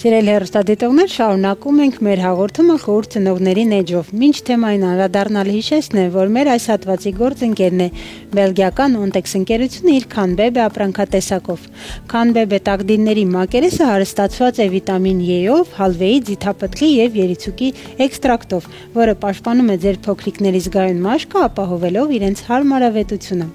Սիրելի հեռուստադիտողներ, շարունակում ենք մեր հաղորդումը խորհուրդ ծնողներին էջով։ Մինչ թեմային անդրադառնալ հիշեցնեմ, որ մեր այս հատվածի գործընկերն է բելգիական Ontex ընկերությունը իր Canbebe ապրանքատեսակով։ Canbebe տակդիրների մակերեսը հարստացված է վիտամին E-ով, հալվեի, ձիթապտղի եւ երիցուկի էքստրակտով, որը պաշտպանում է ձեր փոքրիկների զգայուն մաշկը, ապահովելով իրենց հարմարավետությունը։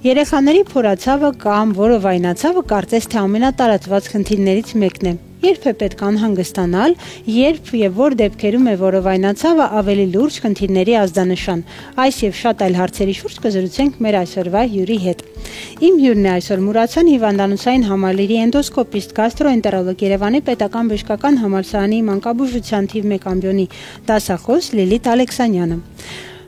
Երեխաների փորացավը կամ որովայնացավը կարծես թե ամենատարածված խնդիրներից մեկն է։ Երբ է պետք անհանգստանալ, երբ եւ որ դեպքերում է որովայնացավը ավելի լուրջ խնդիրների ազդանշան։ Այս եւ շատ այլ հարցերի շուրջ կզրուցենք մեր այսօրվա հյուրի հետ։ Իմ հյուրն է այսօր Մուրացյան հիվանդանոցային համալիրի էնդոսկոպիստ, գաստրոենտերոլոգ, Երևանի պետական բժշկական համալսարանի մանկաբուժության թիվ 1 ամբիոնի դասախոս Լիլիթ Ալեքսանյանը։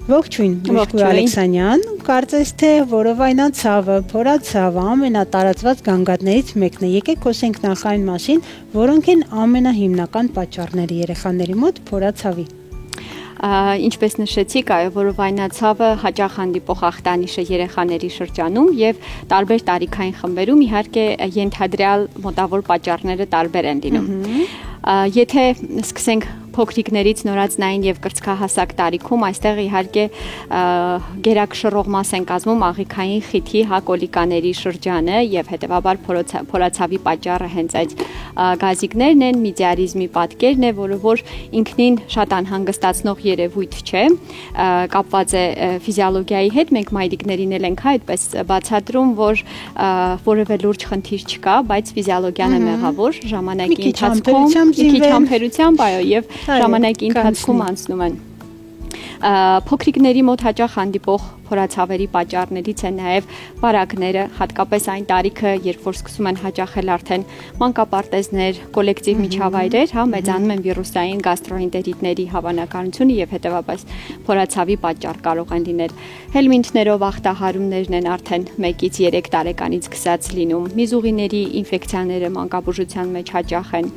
Ողջույն, Բժշկ Ալեքսանյան, կարծես թե որովայնացավը, փորացավը ամենատարածված գանգատներից մեկն է։ Եկեք խոսենք նախ այն մասին, որոնք են ամենահիմնական պատճառները երեխաների մոտ փորացավի։ Ինչպես նշեցիք, այո, որովայնացավը հաճախ հանդիպող ախտանիշ է երեխաների շրջանում եւ տարբեր տարիքային խմբերում իհարկե ենթադրյալ մոտավոր պատճառները տարբեր են լինում։ Եթե սկսենք փոքրիկներից նորածնային եւ կրծքահասակ տարիքում, այստեղ իհարկե գերակշռող մաս են կազմում աղիքային խիթի հակոլիկաների շրջանը եւ հետեւաբար փորացավի պատճառը հենց այդ գազիկներն են, միդիարիզմի պատկերն է, որը որ ինքնին շատ անհանգստացնող երևույթ չէ, կապված է ֆիզիոլոգիայի հետ, մենք մայրիկներին էլ ենք այդպես բացատրում, որ որևէ լուրջ խնդիր չկա, բայց ֆիզիոլոգիան է մեղավոր, ժամանակի ընթացքում մի քիչ համբերությամբ, այո, եւ ժամանակի ընթացքում անցնում են։ Փոքրիկների մոտ հաճախ հանդիպող փորացավերի պատճառներից է նաև վարակները, հատկապես այն տարիքը, երբ որ սկսում են հաճախել արդեն մանկապարտեզներ, կոլեկտիվ միջավայրեր, մեծանում են վիրուսային գաստրոենտերիտների հավանականությունը եւ հետեւաբար փորացավի պատճառ կարող են լինել։ Հելմինթներով ախտահարումներն են արդեն 1-ից 3 տարեկանից սկսած լինում։ Միզուղիների ինֆեկցիաները մանկաբուժության մեջ հաճախ են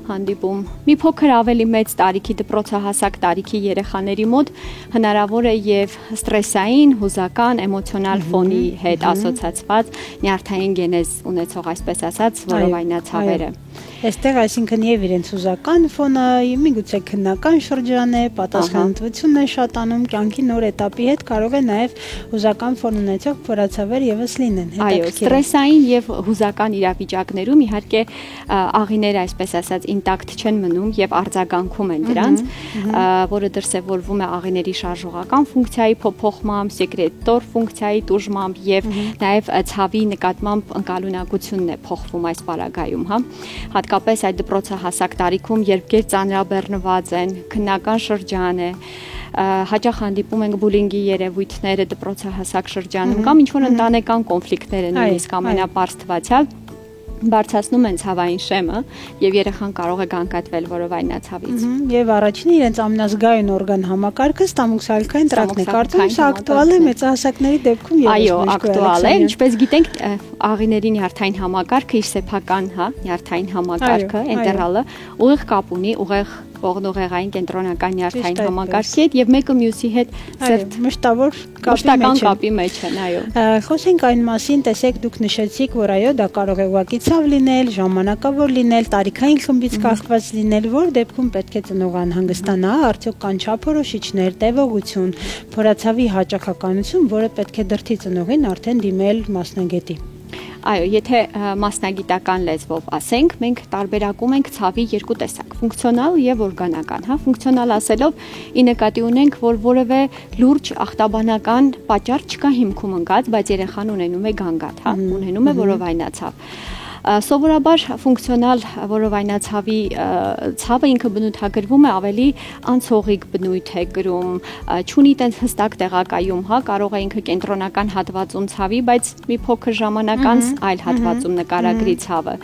հանդիպում։ Մի փոքր ավելի մեծ տարիքի դպրոցահասակ տարիքի երեխաների մոտ հնարավոր է եւ ստրեսային, հուզական, էմոցիոնալ ֆոնի հետ ասոցացված նյարդային գենեզ ունեցող, այսպես ասած, որովայնացավերը։ Այստեղ այսինքն եւ իրենց հուզական ֆոնը, միգուցե քննական շրջան է, պատասխանատվությունն է շատանում, կյանքի նոր էտապի հետ կարող է նաեւ հուզական ֆոն ունեցող փորացավեր եւս լինեն։ Այո, ստրեսային եւ հուզական իրավիճակներում իհարկե աղիները, այսպես ասած, ինտակտ չեն մնում եւ արձագանքում են դրանց, որը դրսեւորվում է աղիների շարժողական ֆունկցիայի փոփոխմամբ, սեկրետոր ֆունկցիայի տուժմամբ եւ նաեւ ցավի նկատմամբ ընկալունակությունն է փոխվում այս պարագայում, հատկապես այդ դպրոցահասակ տարիքում, երբ ծանրաբեռնված են, քննական շրջան է, հաճախ հանդիպում ենք բուլինգի երևույթները դպրոցահասակ շրջանում կամ ինչ-որ ընտանեկան կոնֆլիկտներ են նույնիսկ ամենապարզ թվացյալ բարձրացնում են ցավային շեմը եւ երեխան կարող է գանգատվել որովայնացավից։ Եվ առաջինը իրենց ամենազգայուն օրգան համակարգը ստամոքսալքային տրակտն է, կարծում սա ակտուալ է մեծահասակների դեպքում եւս։ Այո, ակտուալ է, ինչպես գիտենք, աղիների նյարդային համակարգը իր սեփական, նյարդային համակարգը, էնտերալը ուղիղ կապ ունի ուղիղ ողնուղեղային կենտրոնական նյարդային համակարգի հետ եւ մեկը մյուսի հետ մշտավոր կապի մեջ են, այո։ Խոսենք այն մասին, տեսեք, դուք նշեցիք, որ այո, դա կարող է ուղղակի ցավ լինել, ժամանակավոր լինել, տարիքային խմբից կախված լինել, որ դեպքում պետք է ծնողը անհանգստանա, արդյոք կան չափորոշիչներ, տևողություն, փորացավի հաճախականություն, որը պետք է դրթի ծնողին արդեն դիմել մասնագետի։ Այո, եթե մասնագիտական լեզվով ասենք, մենք տարբերակում ենք ցավի երկու տեսակ՝ ֆունկցիոնալ եւ օրգանական, Ֆունկցիոնալ ասելով ի նկատի ունենք, որ որևէ լուրջ ախտաբանական պատճառ չկա հիմքում ընկած, բայց երեխան ունենում է գանգատ, ունենում է որովայնացավ։ Սովորաբար ֆունկցիոնալ որովայնացավի ցավը ինքը բնութագրվում է ավելի անցողիկ բնույթ է կրում, չունի տենց հստակ տեղակայում, կարող է ինքը կենտրոնական հատվածում ցավի, բայց մի փոքր ժամանակ անց այլ հատվածում նկարագրի ցավը։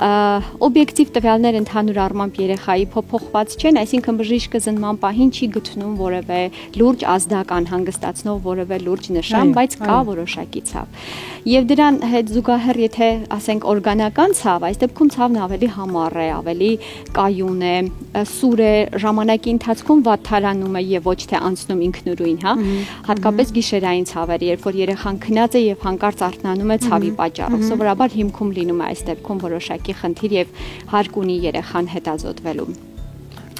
Օբյեկտիվ տվյալներ ընդհանուր առմամբ երեխայի փոփոխված չեն, այսինքն բժիշկը զննման պահին չի գտնում որևէ լուրջ ազդական հանգստացնող որևէ լուրջ նշան, բայց կա որոշակի ցավ։ Եվ դրան հետ զուգահեռ, եթե ասենք օրգանական ցավ, այս դեպքում ցավն ավելի համառ է, ավելի կայուն է, սուր է, ժամանակի ընթացքում վատթարանում է եւ ոչ թե անցնում ինքնուրույն, հատկապես գիշերային ցավերը, երբ որ երեխան քնած է եւ հանկարծ արթնանում է ցավի պատճառով, սովորաբար հիմքում լինում է այս դեպքում որոշակի ուղղակի խնդիր եւ հարկ ունի երեխան հետազոտվելու։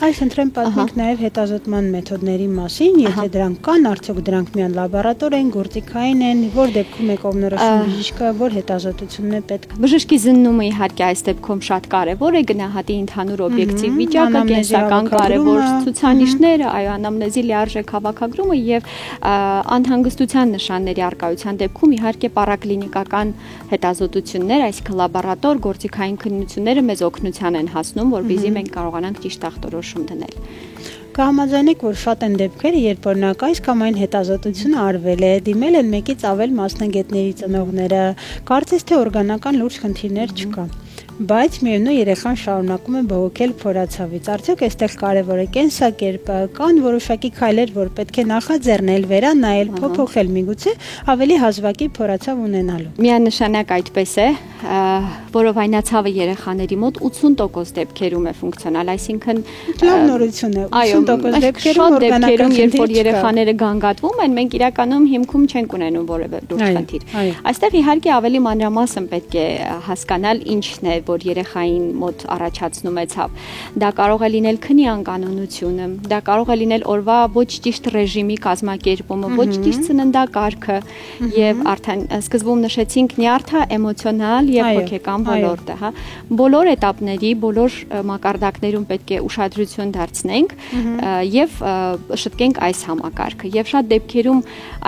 Այս ընտրեմ պատմենք նաև հետազոտման մեթոդների մասին, եթե դրանք կան, արդյոք դրանք միայն լաբորատոր են, գործիքային են, որ դեպքում է կողմնորոշում բժիշկը, որ հետազոտությունն է պետք։ Բժշկի զննումը իհարկե այս դեպքում շատ կարևոր է, գնահատի ընդհանուր օբյեկտիվ վիճակը, կենսական կարևոր ցուցանիշները, այո, անամնեզի լիարժեք հավաքագրումը եւ անհանգստության նշանների առկայության դեպքում իհարկե պարակլինիկական հետազոտություններ, այսինքն լաբորատոր գործիքային քննությունները մեզ օգնության են հասնում, որպեսզի մենք կարողանանք ճիշտ ախտորոշում դնել։ Կհամաձայնեք, որ շատ են դեպքերը, երբ օրինակ այս կամ այն հետազոտությունը արվել է, դիմել են մեկից ավել մասնագետների ծնողները, կարծես թե օրգանական լուրջ խնդիրներ չկա։ Բայց միևնույն երեխան շարունակում է բողոքել փորացավից։ Արդյոք այստեղ կարևոր է կենսակերպը, կան որոշակի քայլեր, որ պետք է նախաձեռնել, վերանայել, փոփոխել միգուցե ավելի հազվագի փորացավ ունենալու։ Միանշանակ այդպես է, որովայնացավը երեխաների մոտ 80% դեպքերում է ֆունկցիոնալ, այսինքն լավ նորություն է, 80% դեպքերում օրգանական երբ որ երեխաները գանգատվում են, մենք իրականում հիմքում չենք ունենում որևէ լուրջ խնդիր։ Այստեղ իհարկե ավելի մանրամասն պետք է հասկանալ ինչն է, որ երեխային մոտ առաջացնում է ցավ։ Դա կարող է լինել քնի անկանոնությունը, դա կարող է լինել օրվա ոչ ճիշտ ռեժիմի կազմակերպումը, ոչ ճիշտ սննդակարգը եւ արդեն սկզբում նշեցինք նյարդա էմոցիոնալ եւ հոգեկան ոլորտը, հա։ Բոլոր этаպների, բոլոր մակարդակներում պետք է ուշադրություն դարձնենք եւ շտկենք այս համակարգը։ Եվ շատ դեպքերում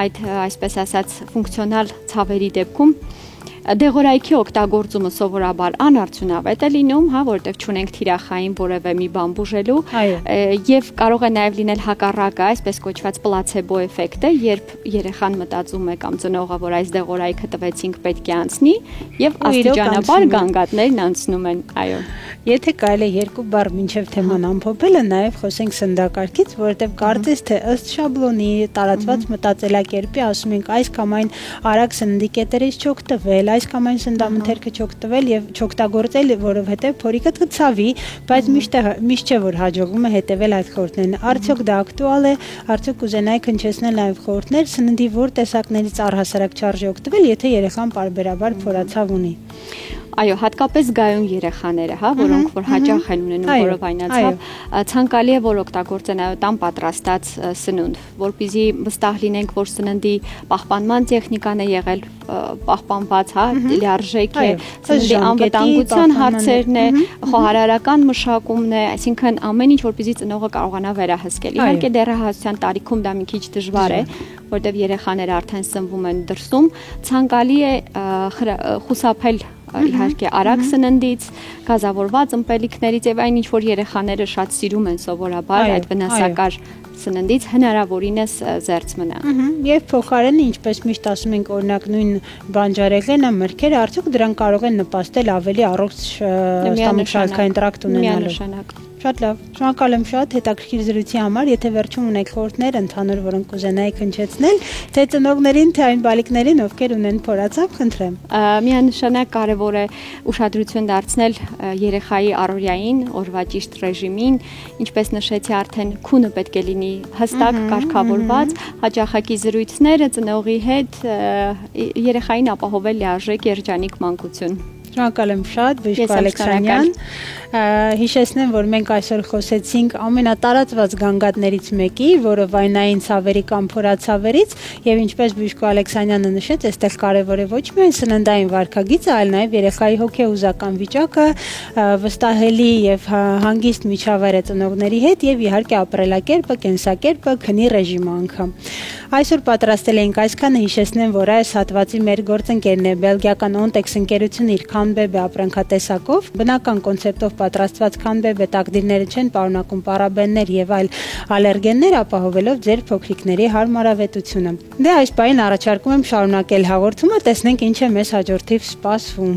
այդ այսպես ասած ֆունկցիոնալ ցավերի դեպքում դեղորայքի օգտագործումը սովորաբար անարդյունավետ է լինում, հա, որտեղ չունենք թիրախային որևէ մի բան բուժելու, եւ կարող է նաեւ լինել հակառակը, այսպես կոչված պլացեբո էֆեկտը, երբ երեխան մտածում է կամ ծնողը, որ այս դեղորայքը տվեցինք, պետք է անցնի, եւ աստիճանաբար գանգատներն անցնում են, այո։ Եթե կարելի է երկու բառ մինչև թեման ամփոփելը, նաև խոսենք սննդակարգից, որովհետև կարծես թե ըստ շաբլոնի տարածված մտածելակերպի ասում ենք այս կամ այն արագ սննդի կետերից չօգտվել, այս կամ այն սննդամթերքը չօգտվել եւ չօգտագործել, որովհետև փորիկը կցավի, բայց միշտ չէ որ հաջողվում է հետևել այդ խորհուրդներին։ Արդյոք դա ակտուալ է, արդյոք կուզենայիք հնչեցնել նաև խորհուրդներ սննդի որ տեսակներից առհասարակ չարժե օգտվել, եթե երեխան պարբերաբար փորացավ ունի։ Այո, հատկապես զգայուն երեխաները, հա, որոնք որ հաճախ են ունենում որովայնացավ, ցանկալի է որ օգտագործեն այո տան պատրաստած սնունդ, որպեսզի վստահ լինենք, որ սննդի պահպանման տեխնիկան է եղել պահպանված, հա, լիարժեք է, սննդի անվտանգության հարցերն է, խոհարարական մշակումն է, այսինքն ամեն ինչ որպեսզի ծնողը կարողանա վերահսկել։ Իհարկե դեռահասության տարիքում դա մի քիչ դժվար է, որտեղ երեխաները արդեն սնվում են դրսում, ցանկալի է խուսափել իհարկե արագ սննդից, գազավորված ըմպելիքներից եւ այն ինչ որ երեխաները շատ սիրում են սովորաբար այդ վնասակար սննդից հնարավորինս զերծ մնա։ Եվ փոխարենը ինչպես միշտ ասում ենք օրինակ նույն բանջարեղենը, մրգերը, արդյոք դրանք կարող են նպաստել ավելի առողջ ստամոքսային տրակտ ունենալու։ Շատ լավ, շնորհակալ եմ շատ հետաքրքիր զրույցի համար, եթե վերջում ունեք խորհուրդներ ընդհանուր, որոնք կուզենայիք հնչեցնել, թե ծնողներին, թե այն բալիկներին, ովքեր ունեն փորացավ, խնդրեմ։ Միանշանակ կարևոր է ուշադրություն դարձնել երեխայի առօրյային, օրվա ճիշտ ռեժիմին, ինչպես նշեցի արդեն քունը պետք է լինի հստակ կարգավորված, հաճախակի զրույցները ծնողի հետ երեխային ապահովել լիարժեք երջանիկ մանկություն։ Շնորհակալ եմ շատ, բժիշկ Ալեքսանյան։ Հիշեցնեմ, որ մենք այսօր խոսեցինք ամենատարածված գանգատներից մեկի, որը վայնային ցավերի կամ փորացավերից, եւ ինչպես բժիշկ Ալեքսանյանը նշեց, այստեղ կարևոր է ոչ միայն սննդային վարքագիծը, այլ նաեւ երեխայի հոգեհուզական վիճակը, վստահելի եւ հանգիստ միջավայրը ծնողների հետ եւ իհարկե ապրելակերպը, կենսակերպը, քնի ռեժիմը անգամ։ Այսօր պատրաստել էինք այսքանը, հիշեցնեմ, որ այս հատվածի մեր գործընկերն է բելգիական Ontex ընկերությունը իր Canbebe ապրանքատեսակով, բնական կոնցեպտով պատրաստված Canbebe տակդիրները չեն պարունակում պարաբեններ եւ այլ ալերգեններ, ապահովելով ձեր փոքրիկների հարմարավետությունը։ Դե այս պահին առաջարկում եմ շարունակել հաղորդումը, տեսնենք ինչ է մեզ հաջորդիվ սպասվում։